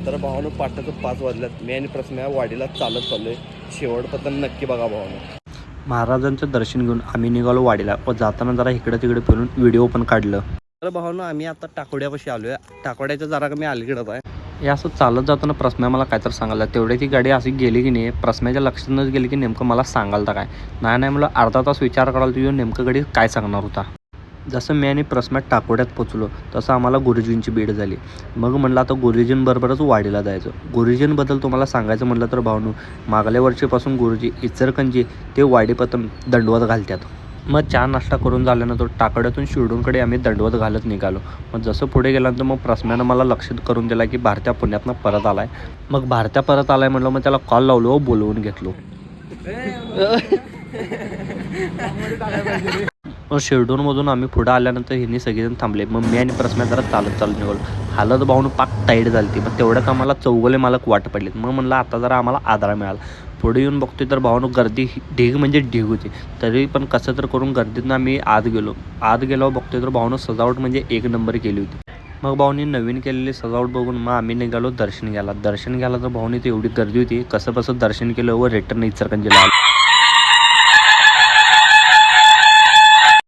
तर भावानं पाटाचं 5 वाजल्यात. मी आणि प्रश्न वाडीला चालत चाललोय. शेवटपर्यंत नक्की बघा भावानं. महाराजांचं दर्शन घेऊन आम्ही निघालो वाडीला व जाताना जरा इकडे तिकडे फिरून व्हिडिओ पण काढलं. तर भावानं आम्ही आता टाकोड्यापाशी आलो आहे. टाकोड्याच्या जरा कमी अलीकडंच आहे. हे असं चालत जाताना प्रश्न मला काय तर सांगायला, तेवढे ती गाडी अशी गेली की नाही, प्रश्नाच्या लक्षातच गेली की नेमकं मला सांगाल तर काय नाही मला अर्धा तास विचार करायला तुझ्या नेमकं गाडी काय सांगणार होता. जसं मी आणि प्रश्नात टाकोड्यात पोचलो तसं आम्हाला गुरुजींची भेट झाली. मग म्हणलं आता गुरुजींबरोबरच वाडीला जायचं. गुरुजींबद्दल तुम्हाला सांगायचं म्हटलं तर भावनू, मागल्या वर्षीपासून गुरुजी इचलकरंजी ते वाडीपतम दंडवत घालतात. मग चहा नाश्ता करून झाल्यानंतर टाकोड्यातून शिरडूनकडे आम्ही दंडवत घालत निघालो. मग जसं पुढे गेल्यानंतर मग प्रश्नानं मला लक्षात करून दिला की भारत्या पुण्यातनं परत आलाय. मग भारत्या परत आलाय म्हटलं, मग त्याला कॉल लावलो व बोलवून घेतलो. मग शिरडूनमधून आम्ही पुढं आल्यानंतर ह्यांनी सगळेजण थांबले. मग मी आणि प्रश्न जरा चालत निघालो. हालत भावून पाक टाईट झाली ती. मग तेवढ्यात आम्हाला चौगले मालक वाट पडले. मग म्हणलं आता जरा आम्हाला आधार मिळाला. पुढे येऊन बघतोय तर भावनं गर्दी ढीग म्हणजे ढीग होती. तरी पण कसं तर करून गर्दीतनं आम्ही आत गेलो बघतोय तर भावनं सजावट म्हणजे एक नंबर केली होती. मग भाऊनी नवीन केलेली सजावट बघून मग आम्ही निघालो दर्शन घ्यायला तर भाऊनी एवढी गर्दी होती, कसं दर्शन केलं व रिटर्न इचलकरंजीला आलो.